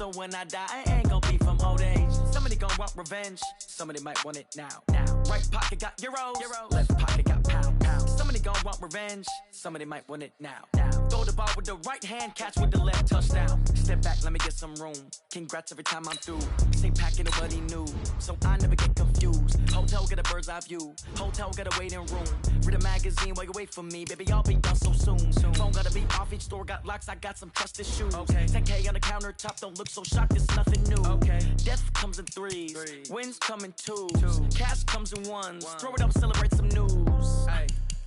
So when I die, I ain't gonna be from old age. Somebody gonna want revenge, somebody might want it now. Right pocket got euros, left pocket got pound. Somebody gonna want revenge, somebody might want it now. Throw the ball with the right hand, catch with the left, touchdown. Step back, let me get some room. Congrats every time I'm through. Same packing nobody new, so I never get confused. Hotel get a bird's eye view, hotel get a waiting room. Read a magazine while you wait for me, baby, I'll be done so soon. Phone gotta be off, each store got locks, I got some trusted shoes. 10K on the countertop, don't look so shocked, it's nothing new. Death comes in threes, wins come in twos, cash comes in ones. Throw it up, celebrate some news.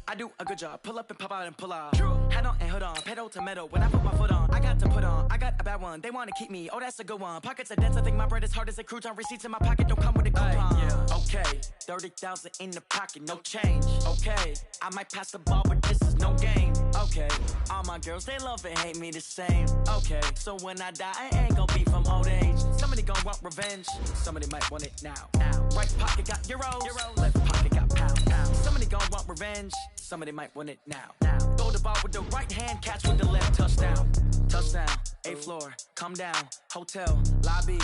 I do a good job, pull up and pop out and pull off. Hat on and hood on, pedal to metal. When I put my foot on, I got to put on. I got a bad one, they wanna keep me, oh that's a good one. Pockets are dense, I think my bread is hard as a crouton. Receipts in my pocket don't come with a coupon. Okay, 30,000 in the pocket, no change. Okay, I might pass the ball, but this is no game. Okay, all my girls, they love and hate me the same. Okay, so when I die, I ain't gonna be from old age. Somebody gonna want revenge, somebody might want it now. Right pocket got euros, left pocket got pound. Somebody gonna want revenge, somebody might want it now. Throw the ball with the right hand, catch with the left, touchdown. Touchdown, 8th floor, come down, hotel, lobby.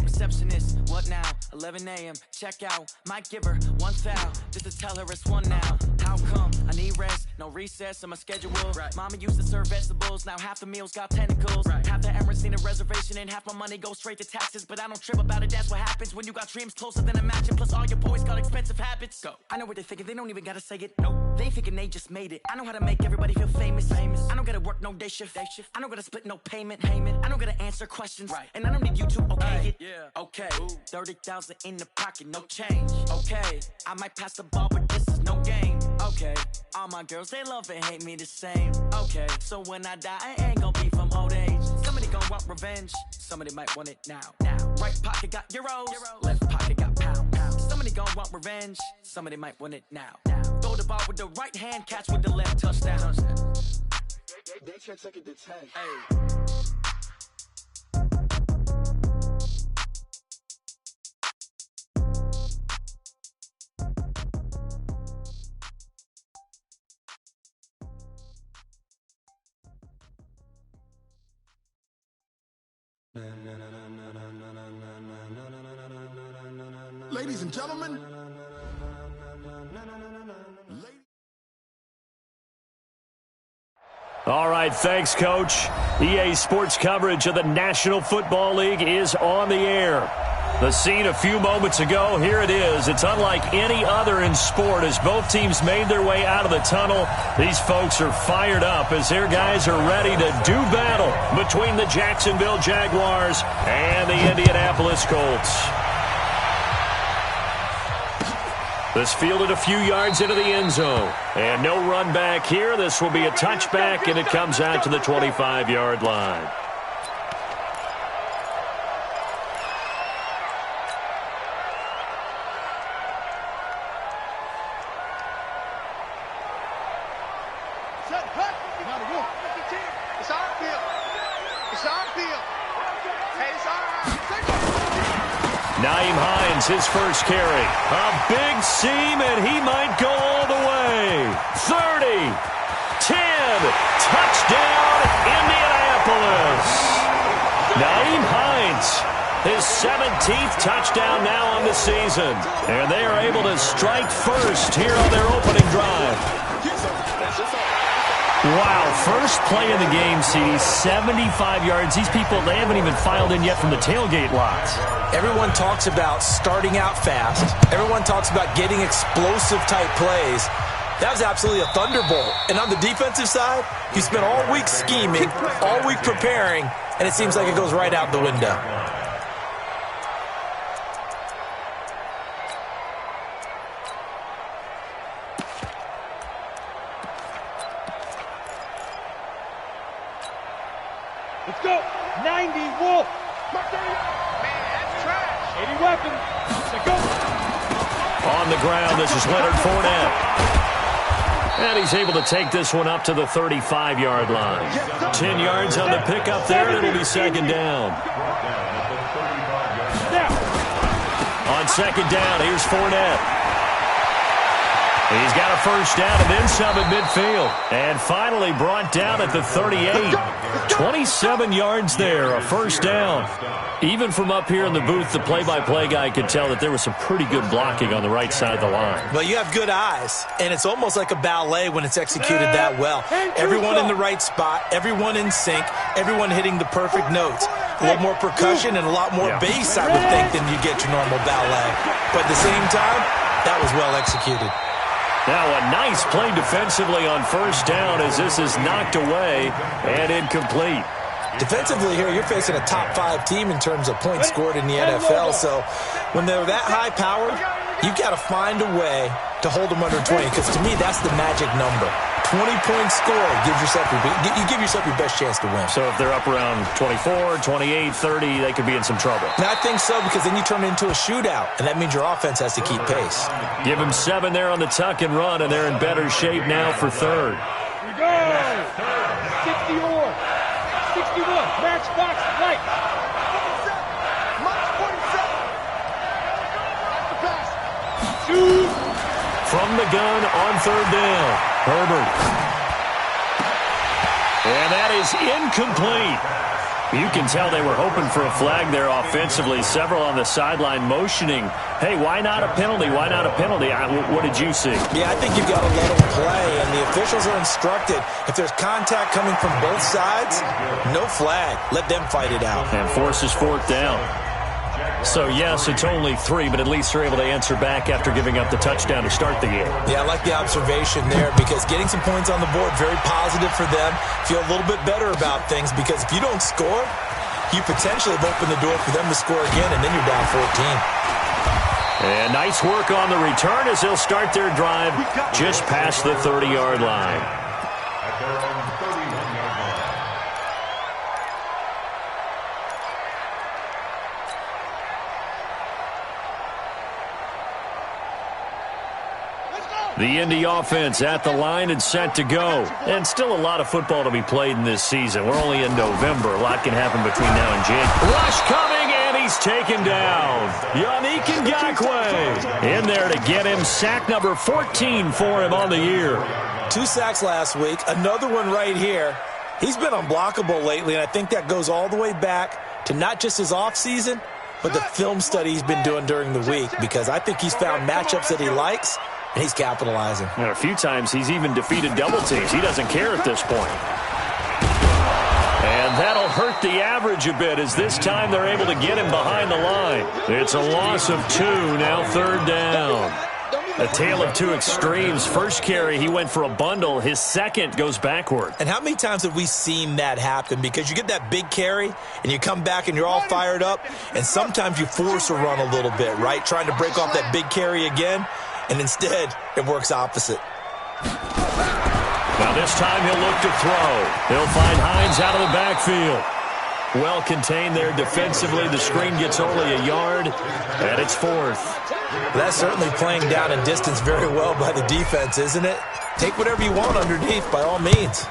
Receptionist, what now? 11 a.m., check out. Might give her one foul, just to tell her it's one now. How come? I need rest, no recess in my schedule. Mama used to serve vegetables, now half the meals got tentacles. Half the Emirates need a reservation and half my money goes straight to taxes. But I don't trip about it, that's what happens when you got dreams closer than a match. And plus all your boys got expensive habits. Go. I know what they're thinking, they don't even gotta say it. Nope. They thinking they just made it. I know how to make everybody feel famous. I don't gotta work no day shift. I don't gotta split no payment. I don't gotta answer questions. And I don't need you to okay it. Okay, 30,000 in the pocket, no change. Okay, I might pass the ball, but this is no game. Okay, all my girls, they love and hate me the same. Okay, so when I die, I ain't gonna be from old age. Somebody gonna want revenge, somebody might want it now. Right pocket got euros, left pocket got pound. Somebody gonna want revenge, somebody might want it now. Throw the ball with the right hand, catch with the left, touchdown. They check second to 10. Ladies and gentlemen, all right, thanks, Coach. EA Sports coverage of the National Football League is on the air. The scene a few moments ago, here it is. It's unlike any other in sport as both teams made their way out of the tunnel. These folks are fired up as their guys are ready to do battle between the Jacksonville Jaguars and the Indianapolis Colts. This fielded a few yards into the end zone. And no run back here. This will be a touchback, and it comes out to the 25-yard line. His first carry. A big seam, and he might go all the way. 30, 10, touchdown, Indianapolis. Nyheim Hines, his 17th touchdown now on the season. And they are able to strike first here on their opening drive. Wow, first play of the game, CD, 75 yards. These people, they haven't even filed in yet from the tailgate lots. Everyone talks about starting out fast. Everyone talks about getting explosive-type plays. That was absolutely a thunderbolt. And on the defensive side, you spent all week scheming, all week preparing, and it seems like it goes right out the window. Let's go. 90, Wolf. Man, that's trash. 80 weapons. Let's go. On the ground, this is Leonard Fournette. And he's able to take this one up to the 35-yard line. 10 yards on the pickup there, and it'll be second down. On second down, here's Fournette. He's got a first down and then some at midfield. And finally brought down at the 38. 27 yards there, a first down. Even from up here in the booth, the play-by-play guy could tell that there was some pretty good blocking on the right side of the line. Well, you have good eyes, and it's almost like a ballet when it's executed that well. Everyone in the right spot, everyone in sync, everyone hitting the perfect notes. A little more percussion and a lot more bass, I would think, than you get your normal ballet. But at the same time, that was well executed. Now a nice play defensively on first down as this is knocked away and incomplete. Defensively here, you're facing a top-5 team in terms of points scored in the NFL. So when they're that high-powered, you've got to find a way to hold them under 20, because to me, that's the magic number. 20-point score gives yourself you give yourself your best chance to win. So if they're up around 24, 28, 30, they could be in some trouble. And I think so, because then you turn it into a shootout, and that means your offense has to keep pace. Give them 7 there on the tuck and run, and they're in better shape now for third. We go! 60 or 61, match box right. Shoot! From the gun on third down, Herbert. And that is incomplete. You can tell they were hoping for a flag there offensively. Several on the sideline motioning, hey, why not a penalty? Why not a penalty? What did you see? Yeah, I think you've got to let them play, and the officials are instructed, if there's contact coming from both sides, no flag. Let them fight it out. And forces fourth down. So, yes, it's only 3, but at least they're able to answer back after giving up the touchdown to start the game. Yeah, I like the observation there, because getting some points on the board, very positive for them. Feel a little bit better about things, because if you don't score, you potentially have opened the door for them to score again, and then you're down 14. And nice work on the return as they'll start their drive just past the 30-yard line. The Indy offense at the line and set to go. And still a lot of football to be played in this season. We're only in November. A lot can happen between now and January. Rush coming, and he's taken down. Yannick Ngakoue in there to get him. Sack number 14 for him on the year. 2 sacks last week. Another one right here. He's been unblockable lately, and I think that goes all the way back to not just his offseason, but the film study he's been doing during the week, because I think he's found matchups that he likes, and he's capitalizing. And a few times he's even defeated double teams. He doesn't care at this point. And that'll hurt the average a bit, as this time they're able to get him behind the line. It's a loss of 2, now third down. A tale of 2 extremes. First carry, he went for a bundle. His second goes backward. And how many times have we seen that happen? Because you get that big carry, and you come back and you're all fired up, and sometimes you force a run a little bit, right? Trying to break off that big carry again. And instead, it works opposite. Now this time he'll look to throw. He'll find Hines out of the backfield. Well contained there defensively. The screen gets only a yard, and it's 4th. That's certainly playing down in distance very well by the defense, isn't it? Take whatever you want underneath, by all means.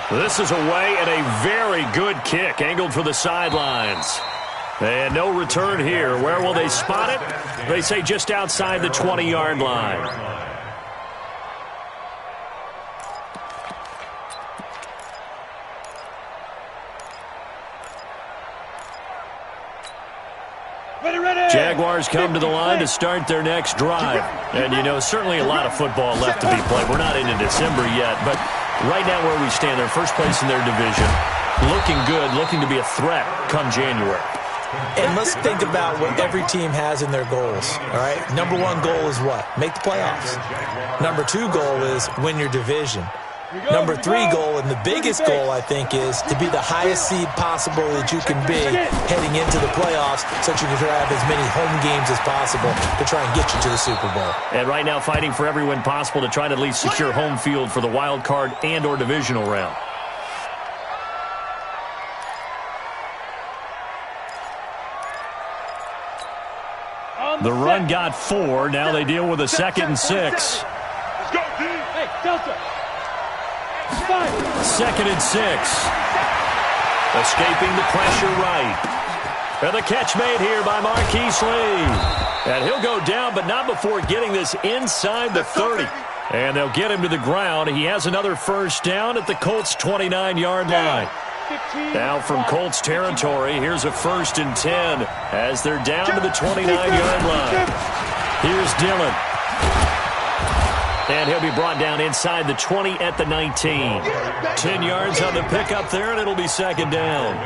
This is away, and a very good kick angled for the sidelines. And no return here. Where will they spot it? They say just outside the 20-yard line. Jaguars come to the line to start their next drive. And, you know, certainly a lot of football left to be played. We're not into December yet, but right now where we stand, they're first place in their division. Looking good, looking to be a threat come January. And let's think about what every team has in their goals, all right? Number 1 goal is what? Make the playoffs. Number 2 goal is win your division. Number 3 goal, and the biggest goal, I think, is to be the highest seed possible that you can be heading into the playoffs, so that you can have as many home games as possible to try and get you to the Super Bowl. And right now fighting for every win possible to try to at least secure home field for the wild card and or divisional round. The run got 4. Now they deal with a 2nd and 6. Let's go, D. Hey, Delta. 2nd and 6. Escaping the pressure right. And the catch made here by Marquise Lee. And he'll go down, but not before getting this inside the 30. And they'll get him to the ground. He has another first down at the Colts' 29-yard line. Now from Colts territory, here's a 1st and 10 as they're down to the 29-yard line. Here's Dillon. And he'll be brought down inside the 20 at the 19. 10 yards on the pickup there, and it'll be 2nd down.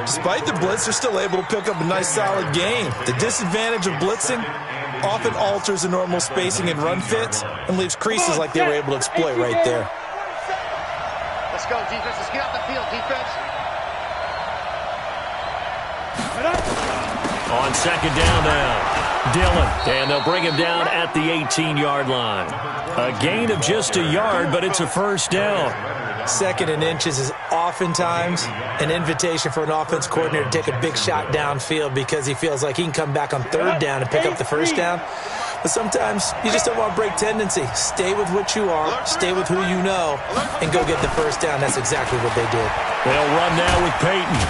Despite the blitz, they're still able to pick up a nice, solid gain. The disadvantage of blitzing often alters the normal spacing and run fits and leaves creases like they were able to exploit right there. Let's go, defense. Let's get out the field, defense. On 2nd down now, Dillon. And they'll bring him down at the 18-yard line. A gain of just a yard, but it's a 1st down. 2nd and inches is oftentimes an invitation for an offense coordinator to take a big shot downfield because he feels like he can come back on 3rd down and pick up the 1st down. But sometimes you just don't want to break tendency. Stay with what you are, stay with who you know, and go get the 1st down. That's exactly what they did. They'll run now with Peyton.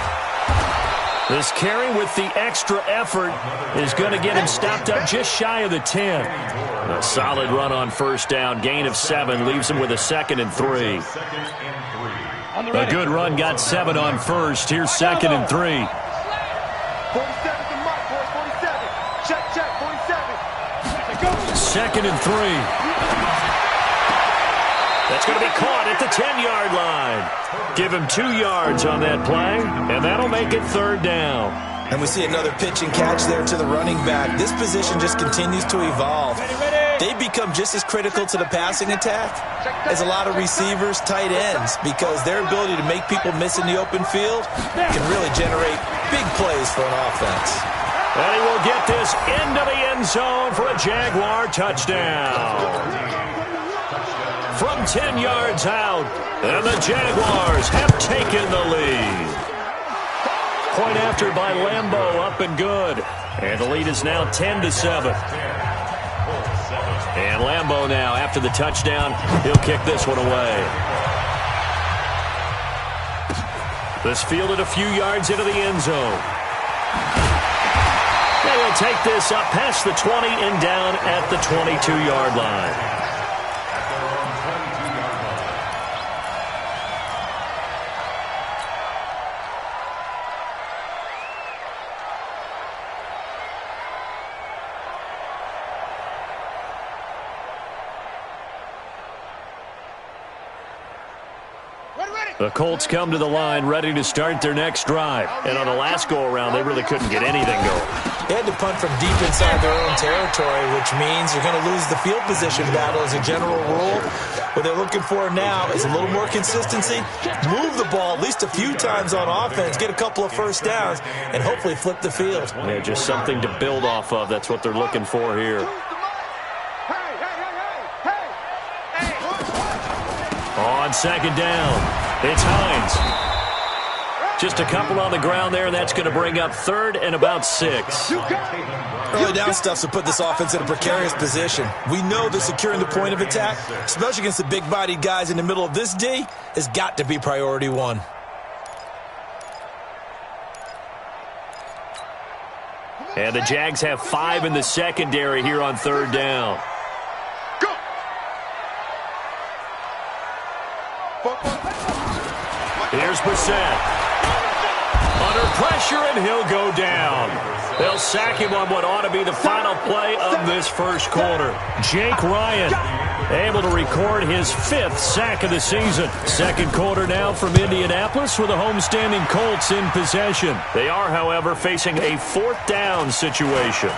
This carry with the extra effort is going to get him stopped up just shy of the 10. A solid run on 1st down, gain of 7, leaves him with a 2nd and 3. A good run got 7 on 1st. Here's 2nd and 3. 47 to Mike, boys, 47. Check, 47. 2nd and 3. That's going to be caught at the 10-yard line. Give him 2 yards on that play, and that'll make it 3rd down. And we see another pitch and catch there to the running back. This position just continues to evolve. They become just as critical to the passing attack as a lot of receivers, tight ends, because their ability to make people miss in the open field can really generate big plays for an offense. And he will get this into the end zone for a Jaguar touchdown. From 10 yards out, and the Jaguars have taken the lead. Point after by Lambeau, up and good. And the lead is now 10-7. And Lambeau now, after the touchdown, he'll kick this one away. This fielded a few yards into the end zone. And he'll take this up past the 20 and down at the 22-yard line. The Colts come to the line ready to start their next drive. And on the last go-around, they really couldn't get anything going. They had to punt from deep inside their own territory, which means you're going to lose the field position battle as a general rule. What they're looking for now is a little more consistency, move the ball at least a few times on offense, get a couple of 1st downs, and hopefully flip the field. Yeah, just something to build off of. That's what they're looking for here. On 2nd down. It's Hines. Just a couple on the ground there, and that's going to bring up 3rd and about 6. Early down stuff to put this offense in a precarious position. We know that securing the point of attack, especially against the big-bodied guys in the middle of this D, has got to be priority 1. And the Jags have 5 in the secondary here on 3rd down. Here's Brissett. Under pressure, and he'll go down. They'll sack him on what ought to be the final play of this first quarter. Jake Ryan able to record his 5th sack of the season. 2nd quarter now from Indianapolis with the homestanding Colts in possession. They are, however, facing a 4th down situation.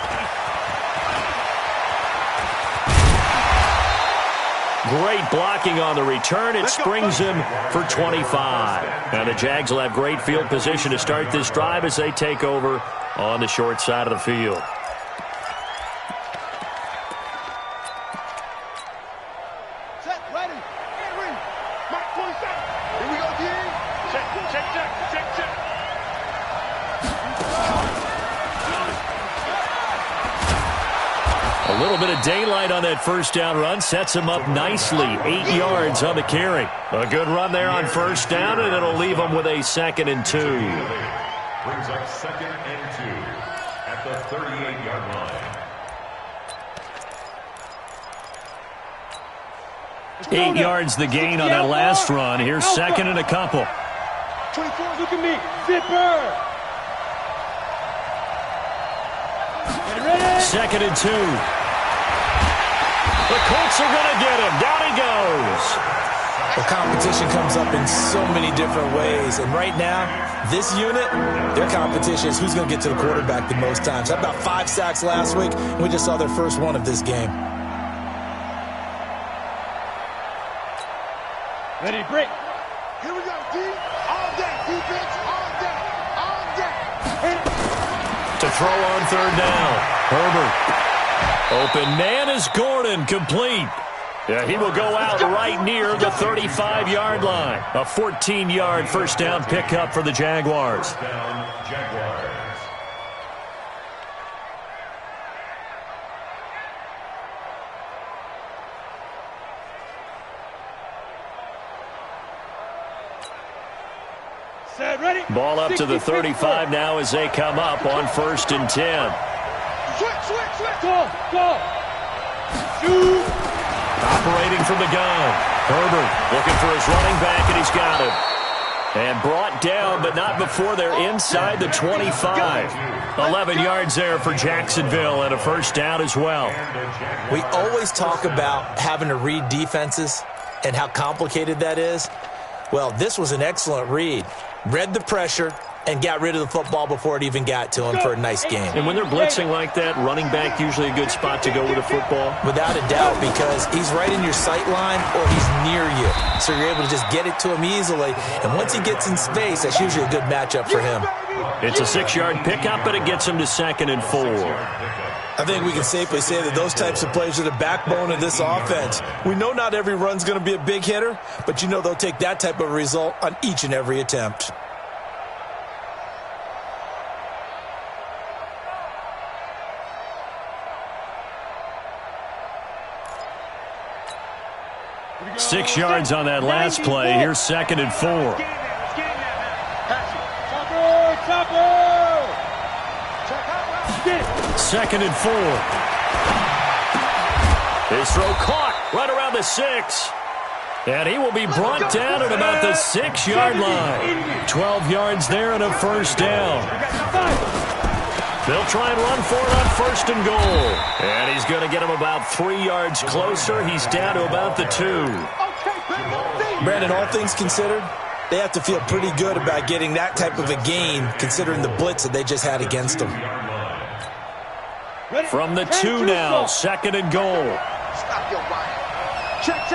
Great blocking on the return. It springs him for 25. And the Jags will have great field position to start this drive as they take over on the short side of the field. Set, ready, get ready. Mark 27. Here we go, D. Check. A little bit of daylight on that 1st down run sets him up nicely. 8 yards on the carry. A good run there on 1st down, and it'll leave him with a 2nd and 2. Brings up 2nd and 2 at the 38-yard line. 8 yards the gain on that last run. Here's second and a couple. 24, look at me. Zipper. Second and 2. The Colts are going to get him. Down he goes. The competition comes up in so many different ways. And right now, this unit, their competition is who's going to get to the quarterback the most times. Had about 5 sacks last week, and we just saw their first one of this game. Ready, break. Here we go, D. All day, defense, all day, all day. To throw on third down. Herbert. Open man is Gordon, complete. Yeah, he will go out right near the 35-yard line. A 14-yard first down pickup for the Jaguars. Set, ready. Ball up to the 35 now as they come up on first and 10. Switch. Go. Shoot. Operating from the gun. Herbert looking for his running back, and he's got him. And brought down, but not before they're inside the 25. 11 yards there for Jacksonville, and a first down as well. We always talk about having to read defenses and how complicated that is. Well, this was an excellent read. Read the pressure and got rid of the football before it even got to him for a nice game. And when they're blitzing like that, running back usually a good spot to go with the football? Without a doubt, because he's right in your sight line or he's near you. So you're able to just get it to him easily. And once he gets in space, that's usually a good matchup for him. It's a 6-yard pickup, but it gets him to second and 4. I think we can safely say that those types of plays are the backbone of this offense. We know not every run's going to be a big hitter, but you know they'll take that type of result on each and every attempt. Six yards on that last play. Here's second and 4. Second and 4. His throw caught right around the 6. And he will be brought down at about the 6-yard line. 12 yards there and a first down. They'll try and run for it on first and goal. And he's going to get him about 3 yards closer. He's down to about the 2. Brandon, all things considered, they have to feel pretty good about getting that type of a gain considering the blitz that they just had against them. From the 2 now, second and goal. Stop your body. Check.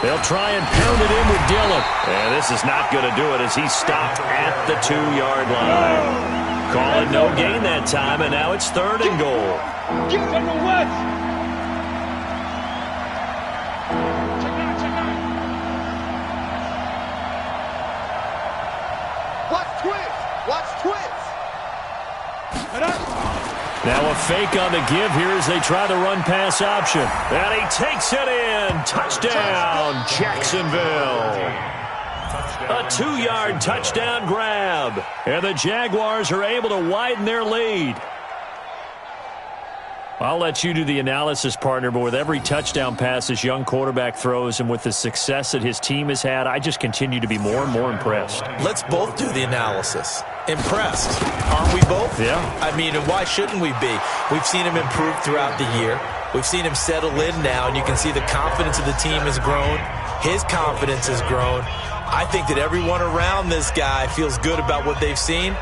They'll try and pound it in with Dillon. And this is not going to do it as he stopped at the 2-yard line. Calling no gain that time, and now it's third and goal. Get from the west. Watch twist. Now a fake on the give here as they try the run-pass option. And he takes it in. Touchdown, Jacksonville. A 2-yard touchdown grab. And the Jaguars are able to widen their lead. I'll let you do the analysis, partner, but with every touchdown pass this young quarterback throws and with the success that his team has had, I just continue to be more and more impressed. Let's both do the analysis. Impressed. Aren't we both? Yeah. I mean, and why shouldn't we be? We've seen him improve throughout the year. We've seen him settle in now, and you can see the confidence of the team has grown. His confidence has grown. I think that everyone around this guy feels good about what they've seen.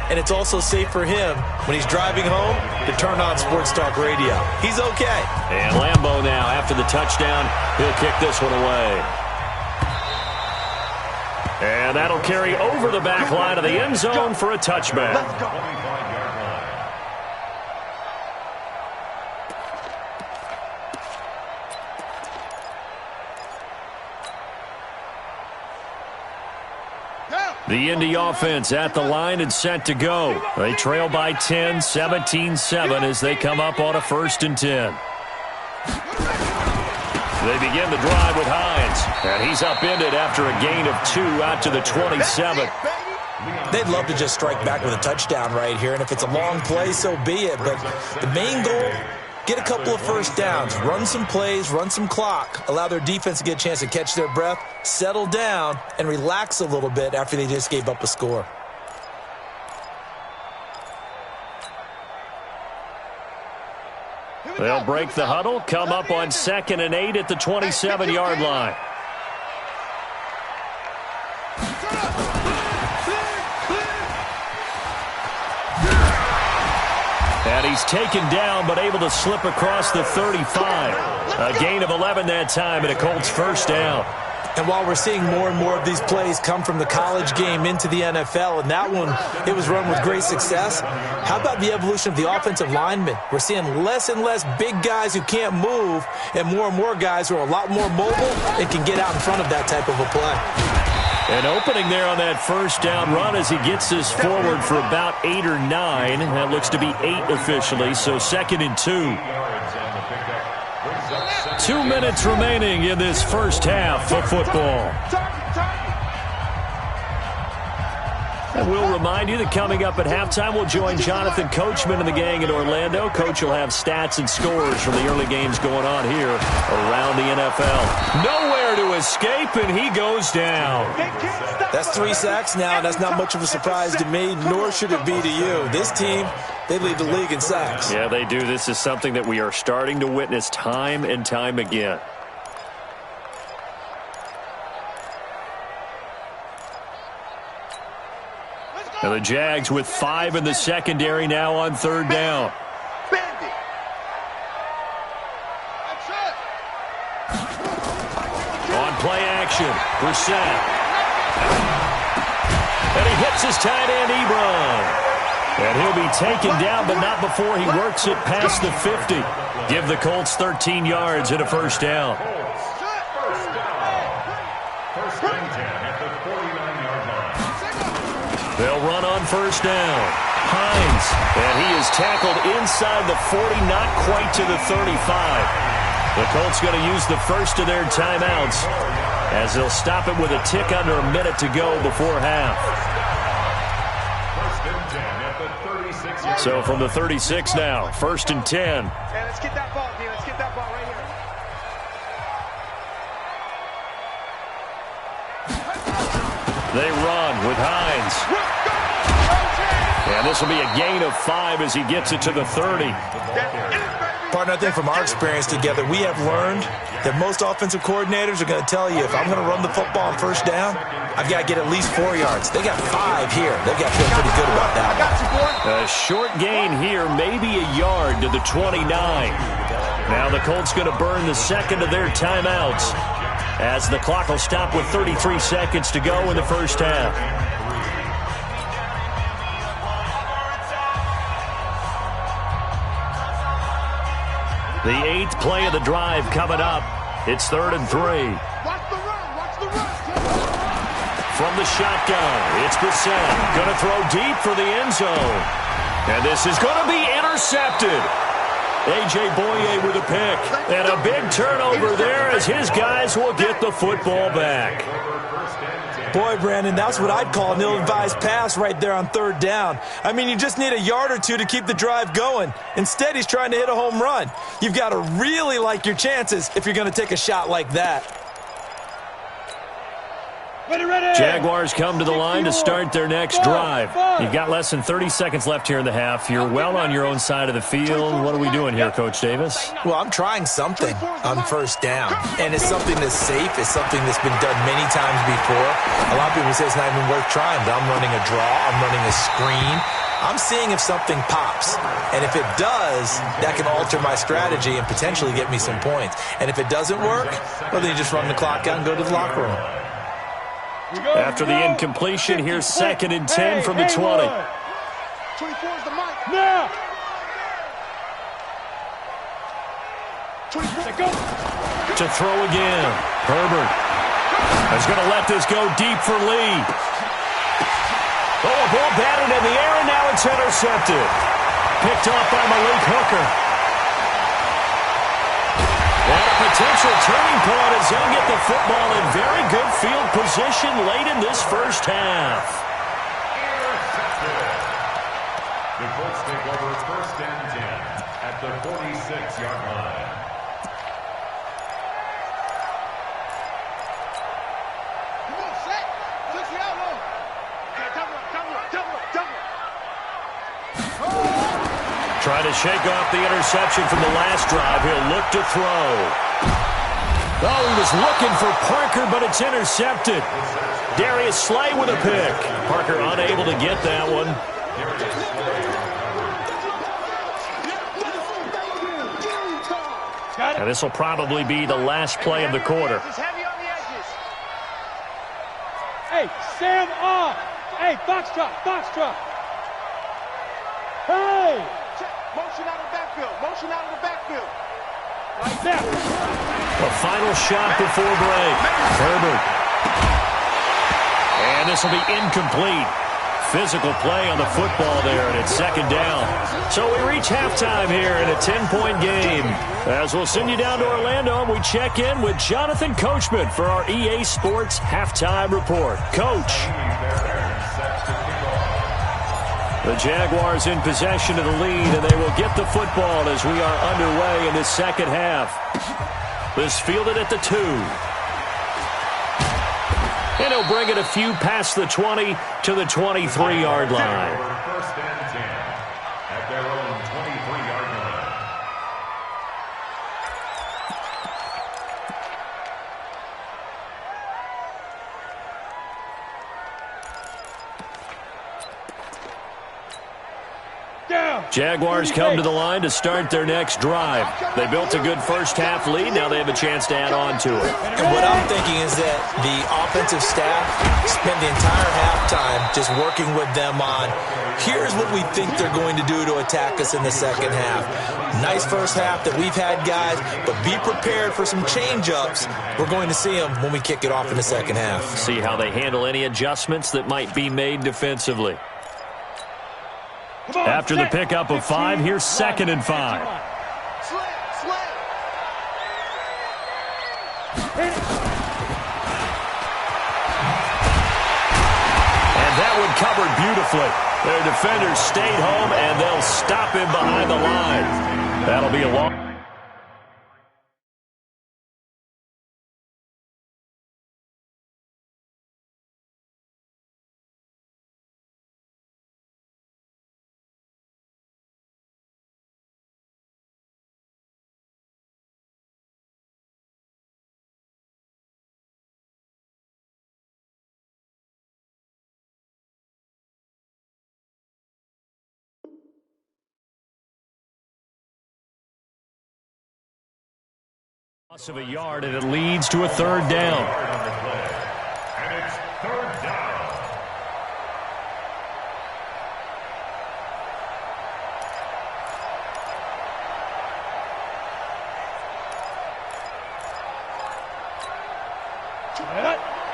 And it's also safe for him when he's driving home to turn on Sports Talk Radio. He's okay. And Lambeau now, after the touchdown, he'll kick this one away. And that'll carry over the back line of the end zone for a touchback. Let's go. The Indy offense at the line and set to go. They trail by 10, 17-7 as they come up on a first and 10. They begin the drive with Hines, and he's upended after a gain of 2 out to the 27. They'd love to just strike back with a touchdown right here, and if it's a long play, so be it. But the main goal get a couple of first downs, run some plays, run some clock, allow their defense to get a chance to catch their breath, settle down, and relax a little bit after they just gave up a score. They'll break the huddle, come up on 2nd and 8 at the 27-yard line. And he's taken down, but able to slip across the 35. A gain of 11 that time, and a Colts first down. And while we're seeing more and more of these plays come from the college game into the NFL, and that one, it was run with great success, how about the evolution of the offensive linemen? We're seeing less and less big guys who can't move, and more guys who are a lot more mobile and can get out in front of that type of a play. An opening there on that first down run as he gets this forward for about 8 or 9. That looks to be 8 officially, so 2nd and 2. 2 minutes remaining in this first half of football. And we'll remind you that coming up at halftime, we'll join Jonathan Coachman and the gang in Orlando. Coach will have stats and scores from the early games going on here around the NFL. Nowhere to escape, and he goes down. That's 3 sacks now, and that's not much of a surprise to me, nor should it be to you. This team, they lead the league in sacks. Yeah, they do. This is something that we are starting to witness time and time again. And the Jags with 5 in the secondary now on 3rd down. On play action, Brissett. And he hits his tight end, Ebron. And he'll be taken down, but not before he works it past the 50. Give the Colts 13 yards and a first down. They'll run on first down. Hines, and he is tackled inside the 40, not quite to the 35. The Colts going to use the first of their timeouts as they'll stop it with a tick under a minute to go before half. So from the 36 now, 1st and 10. Hey, let's get that ball, D. Let's get that ball right here. They run with Hines. And this will be a gain of 5 as he gets it to the 30. Partner, I think from our experience together, we have learned that most offensive coordinators are going to tell you, if I'm going to run the football on first down, I've got to get at least 4 yards. They got 5 here. They've got to feel pretty good about that. A short gain here, maybe a yard to the 29. Now the Colts going to burn the second of their timeouts as the clock will stop with 33 seconds to go in the first half. The 8th play of the drive coming up. It's 3rd and 3. Watch the run. Watch the run. From the shotgun, it's Brissett. Going to throw deep for the end zone. And this is going to be intercepted. A.J. Boye with a pick. And a big turnover there as his guys will get the football back. Boy, Brandon, that's what I'd call an ill-advised pass right there on 3rd down. I mean, you just need a yard or two to keep the drive going. Instead, he's trying to hit a home run. You've got to really like your chances if you're going to take a shot like that. Ready. Jaguars come to the line to start their next drive. You've got less than 30 seconds left here in the half. You're well on your own side of the field. What are we doing here, Coach Davis? Well, I'm trying something on first down, and it's something that's safe. It's something that's been done many times before. A lot of people say it's not even worth trying, but I'm running a draw. I'm running a screen. I'm seeing if something pops, and if it does, that can alter my strategy and potentially get me some points. And if it doesn't work, well, then you just run the clock out and go to the locker room. After the incompletion, here's 2nd and 10 from the 20. 24 is the mic. Now. To throw again. Herbert is going to let this go deep for Lee. Oh, a ball batted in the air, and now it's intercepted. Picked off by Malik Hooker. And a potential turning point as they'll get the football in very good field position late in this first half. The Colts take over 1st and 10 at the 46-yard line. Come on, set. Touch the outlaw. Double. Trying to shake off the interception from the last drive. He'll look to throw. Oh, he was looking for Parker, but it's intercepted. Darius Slay with a pick. Parker unable to get that one. And this will probably be the last play of the quarter. Hey, Sam off. Hey, foxtrot. Hey! Motion out of the backfield. Like that. A final shot before break. Herbert. And this will be incomplete. Physical play on the football there, and it's second down. So we reach halftime here in a 10-point game. As we'll send you down to Orlando, and we check in with Jonathan Coachman for our EA Sports Halftime Report. Coach. The Jaguars in possession of the lead, and they will get the football as we are underway in the second half. This fielded at the 2. And he'll bring it a few past the 20 to the 23-yard line. First and 10 at their own 23-yard line. Jaguars come to the line to start their next drive. They built a good first-half lead. Now they have a chance to add on to it. And what I'm thinking is that the offensive staff spent the entire halftime just working with them on, here's what we think they're going to do to attack us in the second half. Nice first half that we've had, guys, but be prepared for some change-ups. We're going to see them when we kick it off in the second half. See how they handle any adjustments that might be made defensively. After the pickup of 5, here's 2nd and 5. And that one covered beautifully. Their defenders stayed home, and they'll stop him behind the line. That'll be a long... Loss of a yard, and it leads to a 3rd down. And it's 3rd down.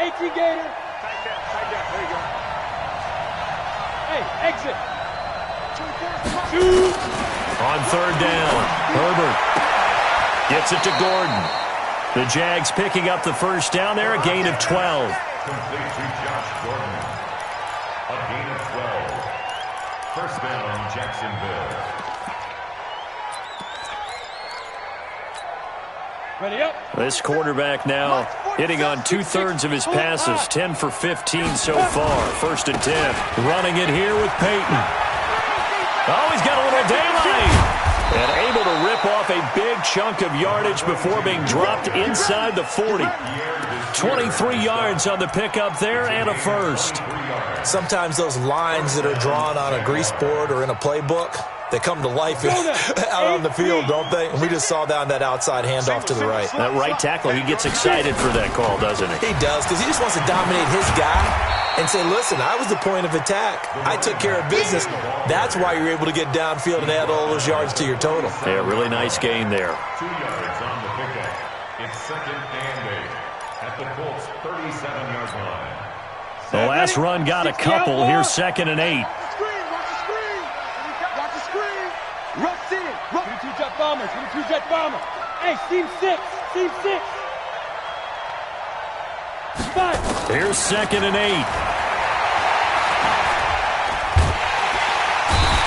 AT Gator. Tight down. There you go. Hey, exit. Shoot. On 3rd down, Herbert gets it to Gordon. The Jags picking up the first down there, a gain of 12. Complete to Josh Gordon. A gain of 12. First down, Jacksonville. Ready up. This quarterback now hitting on 2/3 of his passes, 10 for 15 so far. 1st and 10. Running it here with Peyton. Oh, he's got a little daylight. And able to rip off a big chunk of yardage before being dropped inside the 40. 23 yards on the pickup there and a first. Sometimes those lines that are drawn on a grease board or in a playbook, they come to life out on the field, don't they? And we just saw down that outside handoff to the right. That right tackle, he gets excited for that call, doesn't he? He does, because he just wants to dominate his guy and say, listen, I was the point of attack. I took care of business. That's why you're able to get downfield and add all those yards to your total. Yeah, really nice gain there. 2 yards on the pickup. It's 2nd and 8 at the Colts' 37-yard line. The last run got a couple. Here's 2nd and 8. Rush in. 22 jet bombers. 22 jet bomber. Hey, seam 6. Seam 6. 5. Here's 2nd and 8.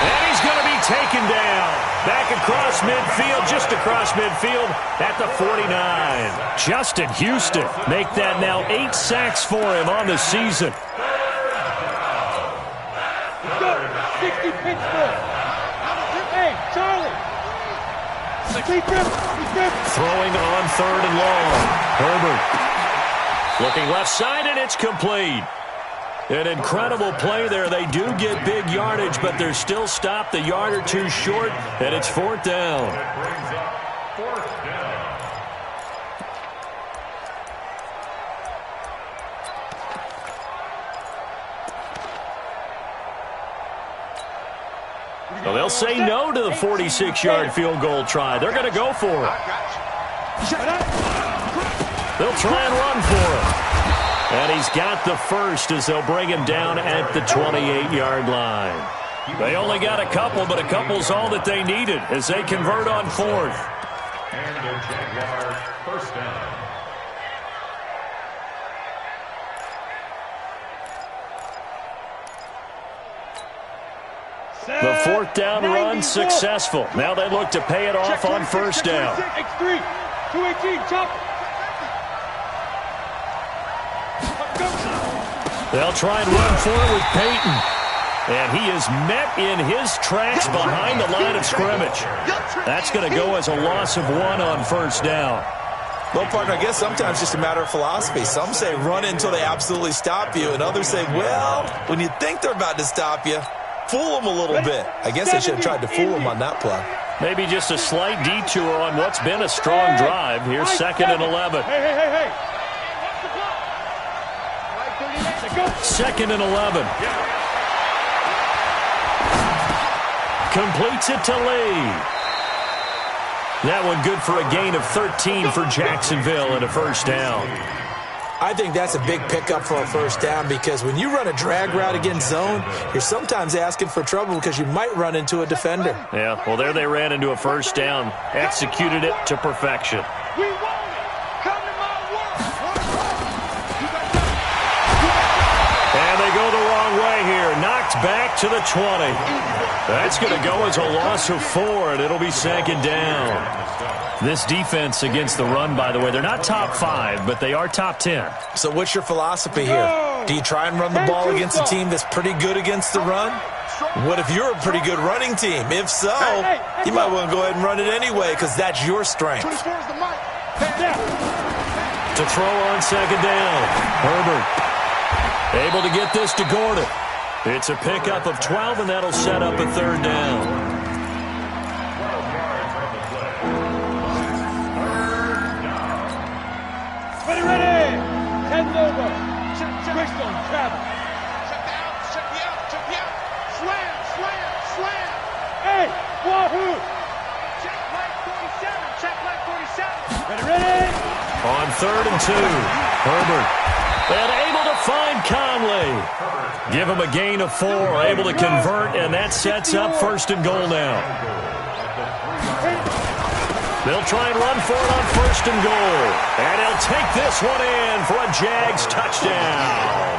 And he's going to be taken down. Back across midfield, just across midfield at the 49. Justin Houston make that now 8 sacks for him on the season. Go, 60 Pittsburgh. Hey, Charlie. Throwing on 3rd and long. Herbert looking left side, and it's complete. An incredible play there. They do get big yardage, but they're still stopped a yard or two short, and it's 4th down. That brings up 4th down. Well, they'll say no to the 46-yard field goal try. They're going to go for it. They'll try and run for it. And he's got the first as they'll bring him down at the 28-yard line. They only got a couple, but a couple's all that they needed as they convert on 4th. And the Jaguars 1st down. The 4th down run successful. Now they look to pay it off on 1st down. X3, 218, chop. They'll try and run for it with Peyton. And he is met in his tracks behind the line of scrimmage. That's going to go as a loss of 1 on 1st down. Well, partner, I guess sometimes it's just a matter of philosophy. Some say run until they absolutely stop you, and others say, well, when you think they're about to stop you, fool them a little bit. I guess they should have tried to fool them on that play. Maybe just a slight detour on what's been a strong drive. Here's 2nd and 11. Hey. 2nd and 11. Completes it to Lee. That one good for a gain of 13 for Jacksonville and a 1st down. I think that's a big pickup for a 1st down because when you run a drag route against zone, you're sometimes asking for trouble because you might run into a defender. Yeah, well, there they ran into a 1st down. Executed it to perfection. We want it. Come to my work. And they go the wrong way here. Knocked back to the 20. That's going to go as a loss of 4, and it'll be 2nd down. This defense against the run, by the way, they're not top 5, but they are top 10. So what's your philosophy here? Do you try and run the ball against a team that's pretty good against the run? What if you're a pretty good running team? If so, you might want to go ahead and run it anyway because that's your strength. To throw on 2nd down. Herbert able to get this to Gordon. It's a pickup of 12, and that'll set up a 3rd down. Ready. 10 over. Bristol, travel. Check me out. Slam. Hey, wahoo. Check leg 47. Ready. On 3rd and 2, Herbert. And able to find Conley. Give him a gain of 4, able to convert, and that sets up 1st and goal now. They'll try and run for it on 1st and goal. And he'll take this one in for a Jags touchdown.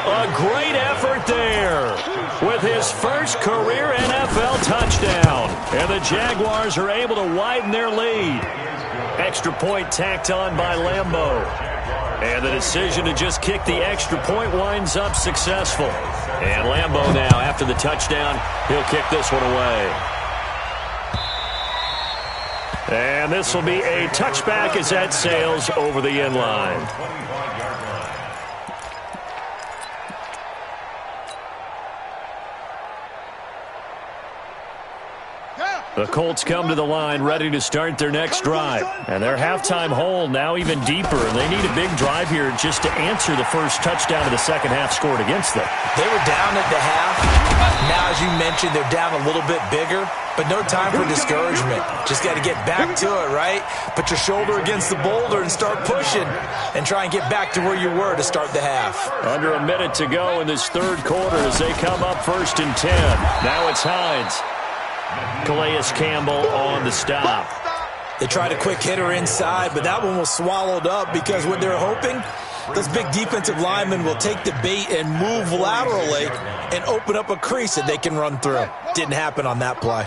A great effort there with his first career NFL touchdown. And the Jaguars are able to widen their lead. Extra point tacked on by Lambeau. And the decision to just kick the extra point winds up successful. And Lambeau now, after the touchdown, he'll kick this one away. And this will be a touchback as that sails over the end line. The Colts come to the line ready to start their next drive. And their halftime hole now even deeper. And they need a big drive here just to answer the first touchdown of the second half scored against them. They were down at the half. Now, as you mentioned, they're down a little bit bigger. But no time for discouragement. Just got to get back to it, right? Put your shoulder against the boulder and start pushing. And try and get back to where you were to start the half. Under a minute to go in this third quarter as they come up 1st and 10. Now it's Hines. Calais Campbell on the stop. They tried a quick hitter inside, but that one was swallowed up because what they're hoping those big defensive linemen will take the bait and move laterally and open up a crease that they can run through. Didn't happen on that play.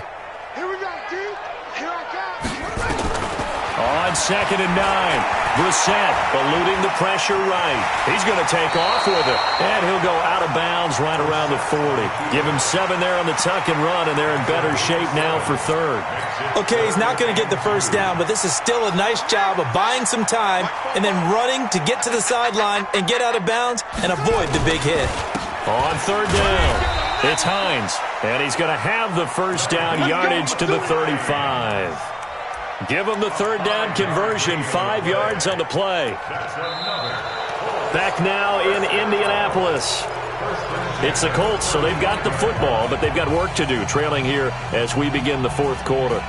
Here we go, dude. Here I come. On 2nd and 9. Brissett eluding the pressure right. He's going to take off with it. And he'll go out of bounds right around the 40. Give him 7 there on the tuck and run, and they're in better shape now for 3rd. Okay, he's not going to get the first down, but this is still a nice job of buying some time and then running to get to the sideline and get out of bounds and avoid the big hit. On 3rd down, it's Hines. And he's going to have the first down yardage to the 35. Give them the 3rd down conversion, 5 yards on the play. Back now in Indianapolis. It's the Colts, so they've got the football, but they've got work to do, trailing here as we begin the 4th quarter.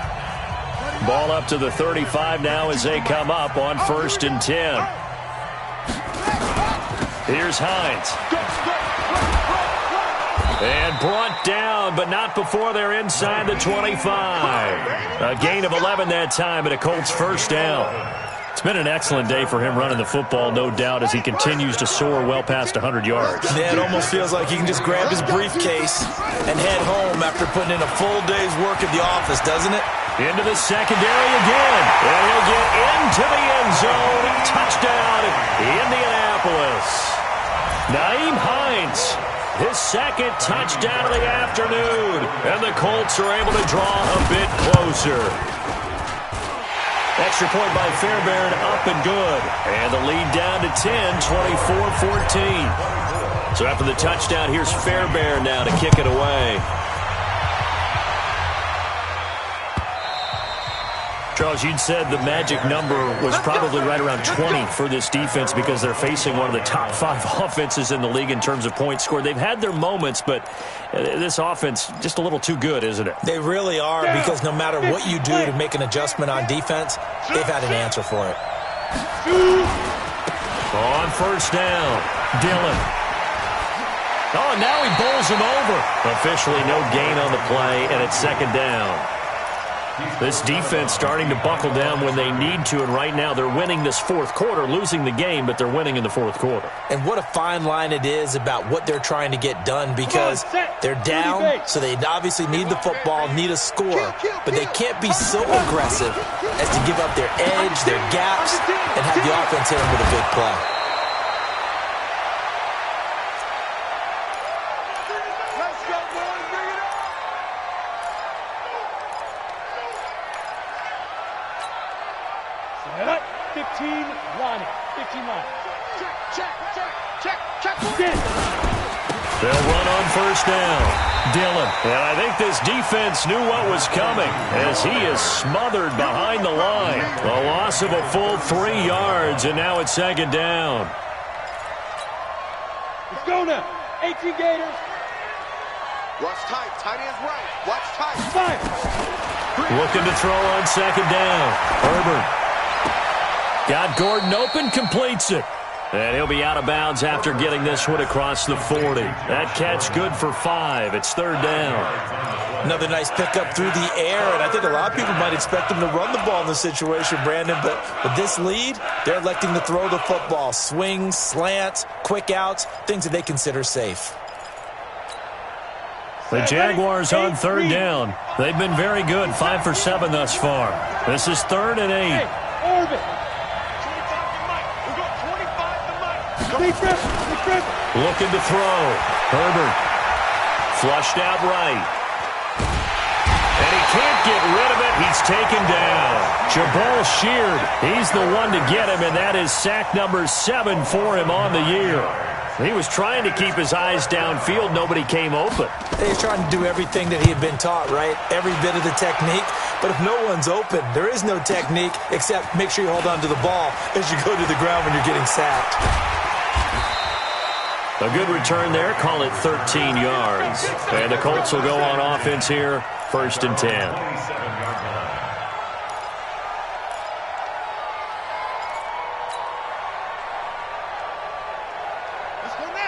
Ball up to the 35 now as they come up on 1st and 10. Here's Hines. And brought down, but not before they're inside the 25. A gain of 11 that time, and a Colts first down. It's been an excellent day for him running the football, no doubt, as he continues to soar well past 100 yards. Yeah, it almost feels like he can just grab his briefcase and head home after putting in a full day's work at the office, doesn't it? Into the secondary again. And he'll get into the end zone. Touchdown, Indianapolis. Nyheim Hines. His 2nd touchdown of the afternoon. And the Colts are able to draw a bit closer. Extra point by Fairbairn, up and good. And the lead down to 10, 24-14. So after the touchdown, here's Fairbairn now to kick it away. Charles, you'd said the magic number was probably right around 20 for this defense because they're facing one of the top 5 offenses in the league in terms of points scored. They've had their moments, but this offense just a little too good, isn't it? They really are, because no matter what you do to make an adjustment on defense, they've had an answer for it. On 1st down, Dillon. Oh, now he bowls him over. Officially no gain on the play, and it's 2nd down. This defense starting to buckle down when they need to, and right now they're winning this 4th quarter, losing the game, but they're winning in the 4th quarter. And what a fine line it is about what they're trying to get done, because they're down, so they obviously need the football, need a score, but they can't be so aggressive as to give up their edge, their gaps, and have the offense hit them with a big play. They'll run on 1st down. Dillon. And I think this defense knew what was coming as he is smothered behind the line. A loss of a full 3 yards, and now it's 2nd down. Let's go now. 18 Gators. Watch tight. Tight ends right. Watch tight. 5. Looking to throw on 2nd down. Herbert. Got Gordon open, completes it. And he'll be out of bounds after getting this one across the 40. That catch good for 5. It's 3rd down. Another nice pickup through the air, and I think a lot of people might expect them to run the ball in this situation, Brandon, but with this lead, they're electing to throw the football. Swings, slants, quick outs, things that they consider safe. The Jaguars on 3rd down. They've been very good, 5 for 7 thus far. This is 3rd and 8. Hey, Orbit. Looking to throw. Herbert. Flushed out right. And he can't get rid of it. He's taken down. Jabal Sheard. He's the one to get him, and that is sack number 7 for him on the year. He was trying to keep his eyes downfield. Nobody came open. He's trying to do everything that he had been taught, right? Every bit of the technique. But if no one's open, there is no technique except make sure you hold on to the ball as you go to the ground when you're getting sacked. A good return there. Call it 13 yards. And the Colts will go on offense here. 1st and 10.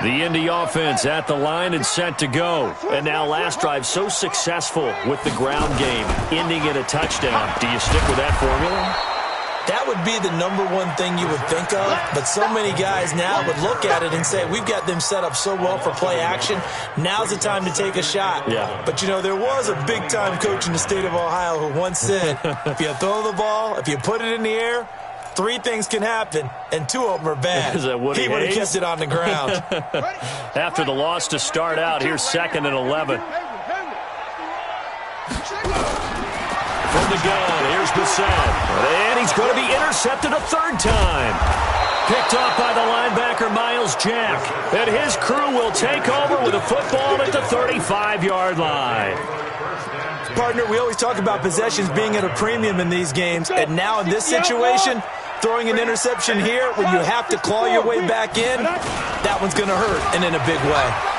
The Indy offense at the line and set to go. And now last drive so successful with the ground game, ending in a touchdown. Do you stick with that formula? That would be the number one thing you would think of, but so many guys now would look at it and say, we've got them set up so well for play action, now's the time to take a shot. Yeah. But, you know, there was a big-time coach in the state of Ohio who once said, if you throw the ball, if you put it in the air, 3 things can happen, and 2 of them are bad. Is that Woody He would have Hayes? kept it on the ground. After the loss to start out, here's 2nd and 11. From the gun, here's Bissett. And he's going to be intercepted a 3rd time. Picked off by the linebacker, Miles Jack. And his crew will take over with a football at the 35-yard line. Partner, we always talk about possessions being at a premium in these games, and now in this situation, throwing an interception here when you have to claw your way back in, that one's going to hurt, and in a big way.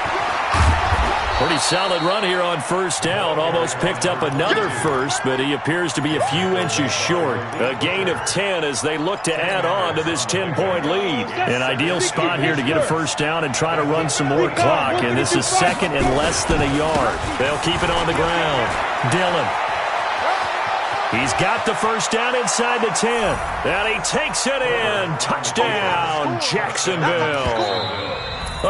Pretty solid run here on 1st down. Almost picked up another first, but he appears to be a few inches short. A gain of 10 as they look to add on to this 10-point lead. An ideal spot here to get a 1st down and try to run some more clock, and this is 2nd and less than a yard. They'll keep it on the ground. Dillon. He's got the 1st down inside the 10. And he takes it in. Touchdown, Jacksonville.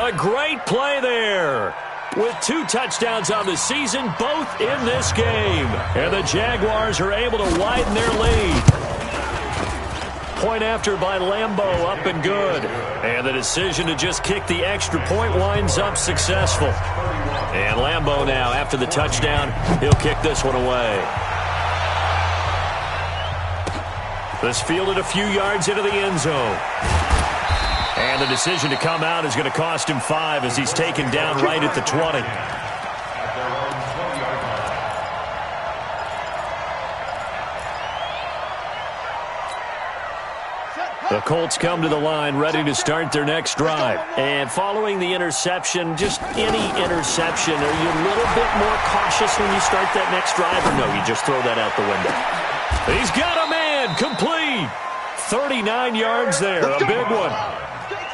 A great play there. With 2 touchdowns on the season, both in this game. And the Jaguars are able to widen their lead. Point after by Lambo, up and good. And the decision to just kick the extra point winds up successful. And Lambo now, after the touchdown, he'll kick this one away. This fielded a few yards into the end zone. And the decision to come out is going to cost him 5 as he's taken down right at the 20. The Colts come to the line ready to start their next drive. And following the interception, just any interception, are you a little bit more cautious when you start that next drive? Or no, you just throw that out the window? He's got a man, complete. 39 yards there, a big one.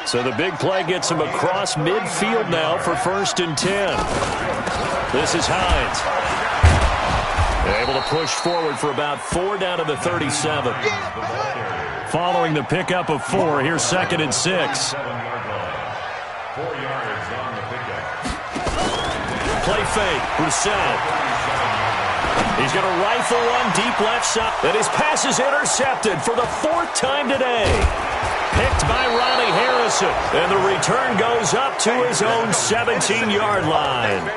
So the big play gets him across midfield now for 1st and 10. This is Hines. Able to push forward for about 4 down to the 37. Following the pickup of 4, here's 2nd and 6. 4 yards on the pickup. Play fake, Brissett. He's going to rifle one deep left side. And his pass is intercepted for the 4th time today. Picked by Ronnie Harrison. And the return goes up to his own 17-yard line.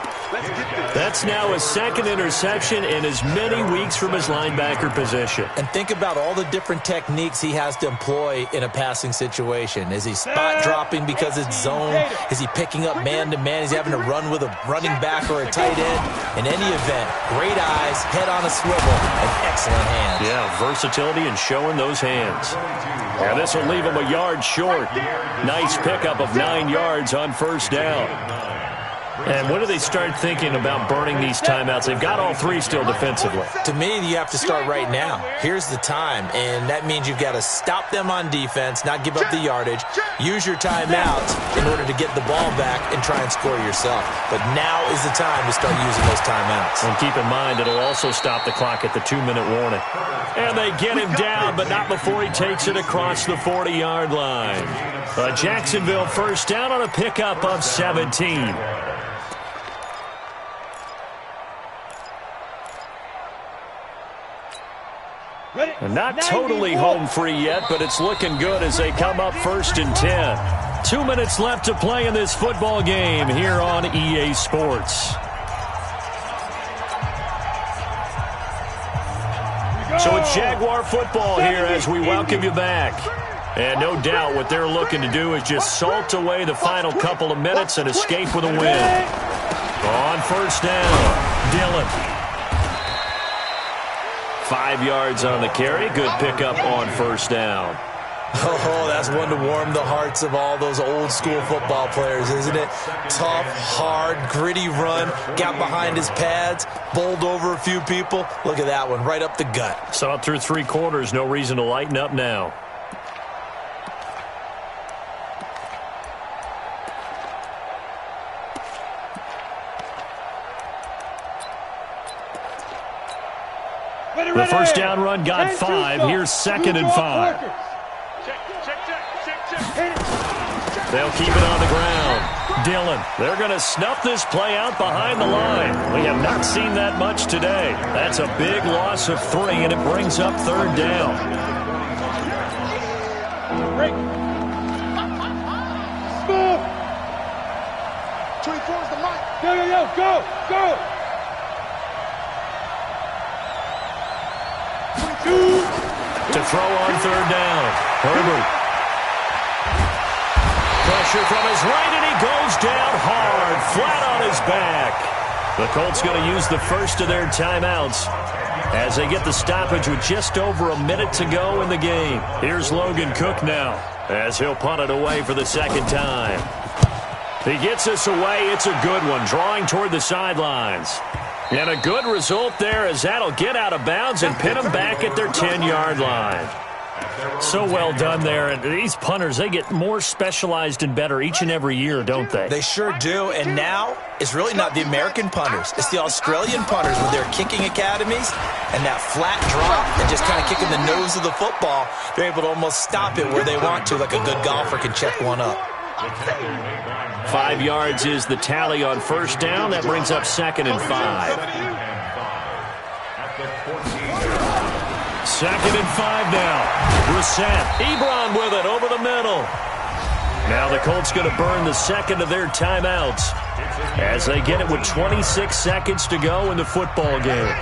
That's now his 2nd interception in as many weeks from his linebacker position. And think about all the different techniques he has to employ in a passing situation. Is he spot dropping because it's zone? Is he picking up man-to-man? Is he having to run with a running back or a tight end? In any event, great eyes, head on a swivel, and excellent hands. Yeah, versatility and showing those hands. And this will leave him a yard short. Nice pickup of 9 yards on 1st down. And when do they start thinking about burning these timeouts? They've got all 3 still defensively. To me, you have to start right now. Here's the time, and that means you've got to stop them on defense, not give up the yardage, use your timeouts in order to get the ball back and try and score yourself. But now is the time to start using those timeouts. And keep in mind, it'll also stop the clock at the 2-minute warning. And they get him down, but not before he takes it across the 40-yard line. A Jacksonville 1st down on a pickup of 17. And not totally home free yet, but it's looking good as they come up 1st and 10. 2 minutes left to play in this football game here on EA Sports. So it's Jaguar football here as we welcome you back. And no doubt what they're looking to do is just salt away the final couple of minutes and escape with a win. On 1st down, Dillon. 5 yards on the carry. Good pickup on 1st down. Oh, that's one to warm the hearts of all those old school football players, isn't it? Tough, hard, gritty run. Got behind his pads, bowled over a few people. Look at that one, right up the gut. Saw it through 3 quarters. No reason to lighten up now. The first down run got 5. Here's 2nd and 5. They'll keep it on the ground. Dillon, they're going to snuff this play out behind the line. We have not seen that much today. That's a big loss of 3, and it brings up 3rd down. Smooth. 24 is the line. Go. To throw on 3rd down. Herbert. Pressure from his right, and he goes down hard, flat on his back. The Colts going to use the first of their timeouts as they get the stoppage with just over a minute to go in the game. Here's Logan Cook now as he'll punt it away for the 2nd time. He gets us away. It's a good one, drawing toward the sidelines. And a good result there as that'll get out of bounds and pin them back at their 10-yard line. So well done there. And these punters, they get more specialized and better each and every year, don't they? They sure do. And now it's really not the American punters. It's the Australian punters with their kicking academies and that flat drop and just kind of kicking the nose of the football. They're able to almost stop it where they want to, like a good golfer can check one up. 5 yards is the tally on 1st down. That brings up 2nd and 5. 2nd and 5 now. Brissett. Ebron with it over the middle. Now the Colts going to burn the 2nd of their timeouts as they get it with 26 seconds to go in the football game.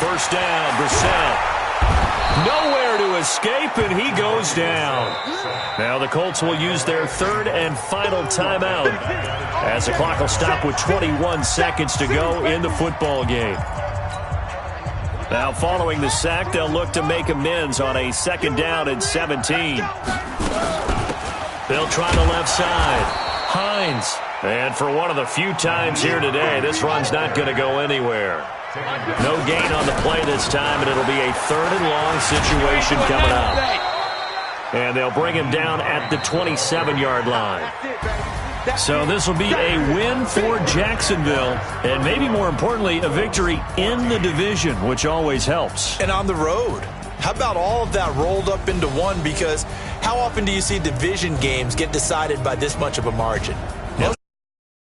First down, Brissett. Nowhere to escape, and he goes down. Now the Colts will use their 3rd and final timeout as the clock will stop with 21 seconds to go in the football game. Now following the sack, they'll look to make amends on a 2nd down and 17. They'll try the left side. Hines. And for one of the few times here today, this run's not going to go anywhere. No gain on the play this time, and it'll be a 3rd and long situation coming up. And they'll bring him down at the 27-yard line. So this will be a win for Jacksonville, and maybe more importantly, a victory in the division, which always helps. And on the road. How about all of that rolled up into one? Because how often do you see division games get decided by this much of a margin?